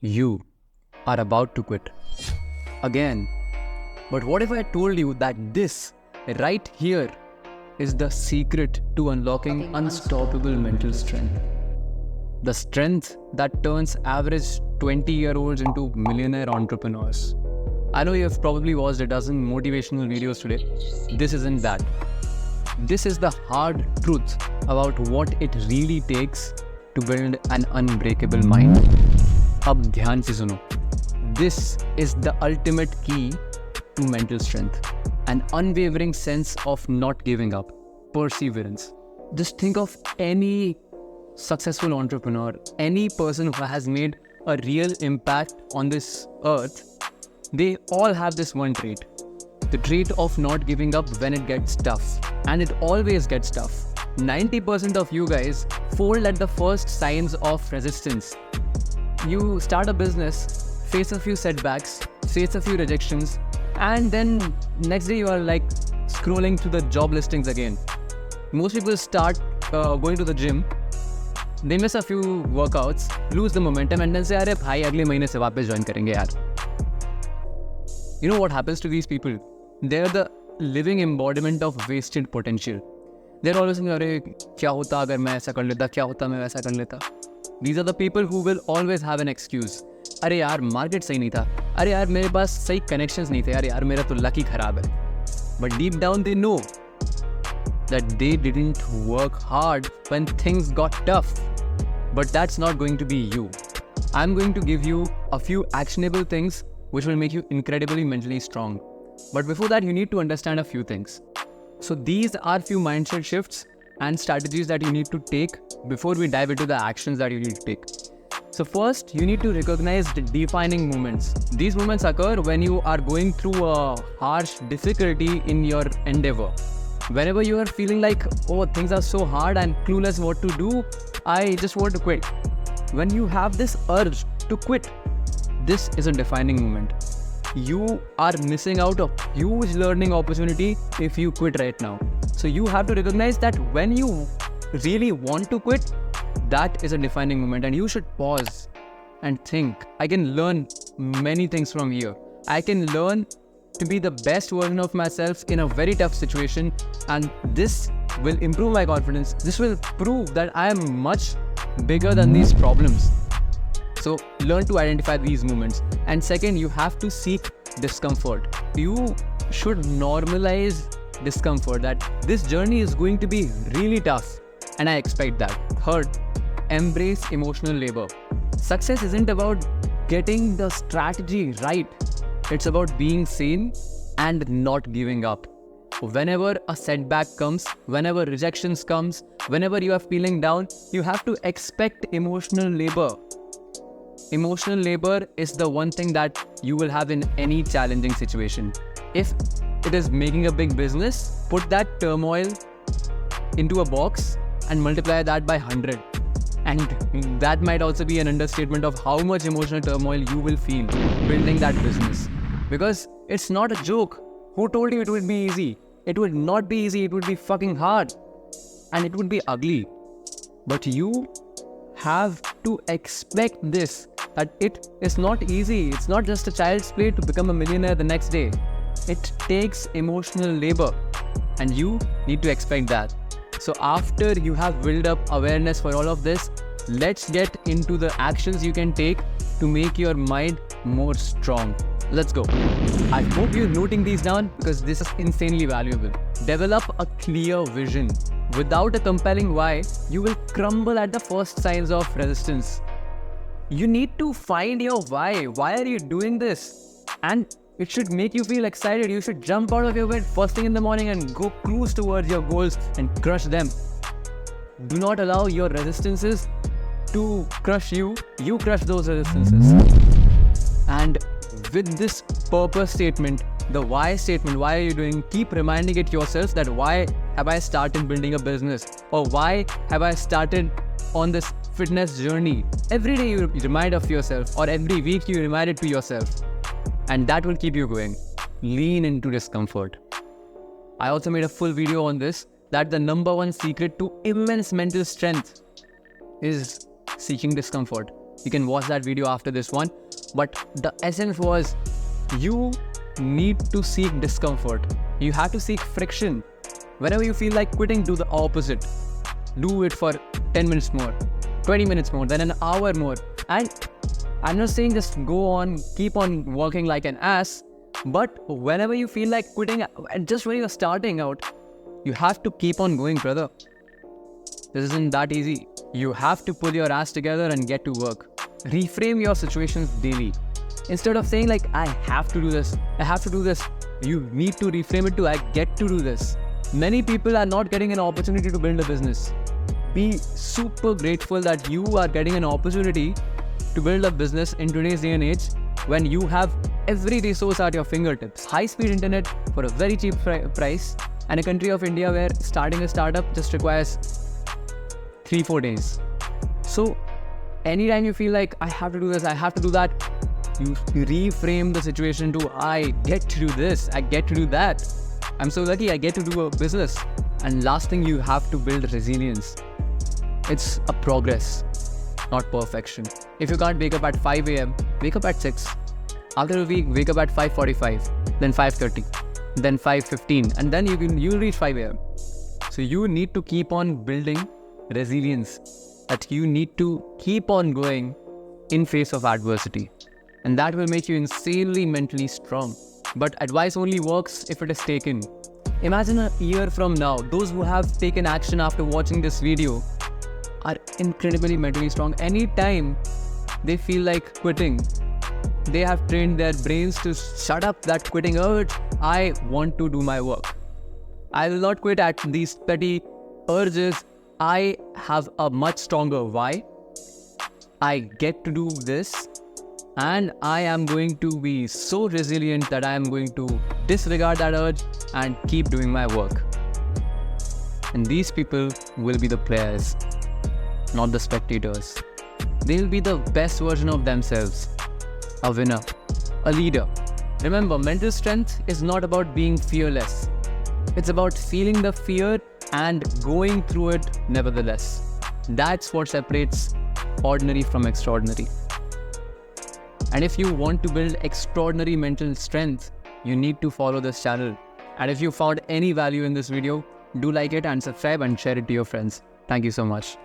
You are about to quit. Again. But what if I told you that this, right here, is the secret to unlocking unstoppable mental strength? The strength that turns average 20-year-olds into millionaire entrepreneurs. I know you have probably watched a dozen motivational videos today. This isn't that. This is the hard truth about what it really takes to build an unbreakable mind. अब ध्यान से सुनो. This is the ultimate key to mental strength. An unwavering sense of not giving up. Perseverance. Just think of any successful entrepreneur, any person who has made a real impact on this earth. They all have this one trait. The trait of not giving up when it gets tough. And it always gets tough. 90% of you guys fold at the first signs of resistance. You start a business, face a few setbacks, face a few rejections, and then next day you are like scrolling through the job listings again. Most people start going to the gym, they miss a few workouts, lose the momentum, and then say, "अरे भाई अगले महीने से वापस join करेंगे यार." You know what happens to these people? They're the living embodiment of wasted potential. They're always saying, "अरे क्या होता अगर मैं ऐसा कर लेता? क्या होता मैं वैसा कर लेता?" These are the people who will always have an excuse. अरे यार मार्केट सही नहीं था, अरे यार मेरे पास सही कनेक्शंस नहीं थे, अरे यार मेरा तो लक ही खराब है. But deep down they know that they didn't work hard when things got tough. But that's not going to be you. I'm going to give you a few actionable things which will make you incredibly mentally strong. But before that, you need to understand a few things. So these are few mindset shifts and strategies that you need to take before we dive into the actions that you need to take. So first, you need to recognize the defining moments. These moments occur when you are going through a harsh difficulty in your endeavor. Whenever you are feeling like, oh, things are so hard and clueless what to do, I just want to quit. When you have this urge to quit, this is a defining moment. You are missing out a huge learning opportunity if you quit right now. So you have to recognize that when you really want to quit, that is a defining moment, and you should pause and think. I can learn many things from here. I can learn to be the best version of myself in a very tough situation, and this will improve my confidence. This will prove that I am much bigger than these problems. So learn to identify these moments. And second, you have to seek discomfort. You should normalize discomfort, that this journey is going to be really tough, and I expect that. Third, embrace emotional labor. Success isn't about getting the strategy right. It's about being sane and not giving up. Whenever a setback comes, whenever rejections comes, whenever you are feeling down, you have to expect emotional labor. Emotional labor is the one thing that you will have in any challenging situation. If it is making a big business, put that turmoil into a box and multiply that by 100. And that might also be an understatement of how much emotional turmoil you will feel building that business. Because it's not a joke. Who told you it would be easy? It would not be easy. It would be fucking hard. And it would be ugly. But you have to expect this, that it is not easy. It's not just a child's play to become a millionaire the next day. It takes emotional labor, and you need to expect that. So after you have built up awareness for all of this, let's get into the actions you can take to make your mind more strong. Let's go. I hope you're noting these down because this is insanely valuable. Develop a clear vision. Without a compelling why, you will crumble at the first signs of resistance. You need to find your why. Why are you doing this? And it should make you feel excited. You should jump out of your bed first thing in the morning and go cruise towards your goals and crush them. Do not allow your resistances to crush you. You crush those resistances. And with this purpose statement, the why statement, why are you doing? Keep reminding it yourself that why have I started building a business? Or why have I started on this fitness journey? Every day you remind of yourself, or every week you remind it to yourself. And that will keep you going. Lean into discomfort. I also made a full video on this, that the number one secret to immense mental strength is seeking discomfort. You can watch that video after this one. But the essence was, you need to seek discomfort. You have to seek friction. Whenever you feel like quitting, do the opposite. Do it for 10 minutes more, 20 minutes more, then an hour more. And I'm not saying just go on, keep on working like an ass, but whenever you feel like quitting, and just when you're starting out, you have to keep on going, brother. This isn't that easy. You have to pull your ass together and get to work. Reframe your situations daily. Instead of saying like, I have to do this, I have to do this, you need to reframe it to, I get to do this. Many people are not getting an opportunity to build a business. Be super grateful that you are getting an opportunity to build a business in today's day and age when you have every resource at your fingertips. High-speed internet for a very cheap price, and a country of India where starting a startup just requires 3-4 days. So anytime you feel like I have to do this, I have to do that, you reframe the situation to I get to do this, I get to do that. I'm so lucky I get to do a business. And last thing, you have to build resilience. It's a progress, not perfection. If you can't wake up at 5 a.m., wake up at 6. After a week, wake up at 5:45, then 5:30, then 5:15, and then you'll reach 5 a.m. So you need to keep on building resilience, that you need to keep on going in face of adversity. And that will make you insanely mentally strong. But advice only works if it is taken. Imagine a year from now, those who have taken action after watching this video are incredibly mentally strong. Anytime they feel like quitting, they have trained their brains to shut up that quitting urge. I want to do my work. I will not quit at these petty urges. I have a much stronger why. I get to do this. And I am going to be so resilient that I am going to disregard that urge and keep doing my work. And these people will be the players, not the spectators. They will be the best version of themselves. A winner, a leader. Remember, mental strength is not about being fearless. It's about feeling the fear and going through it nevertheless. That's what separates ordinary from extraordinary. And if you want to build extraordinary mental strength, you need to follow this channel. And if you found any value in this video, do like it and subscribe and share it to your friends. Thank you so much.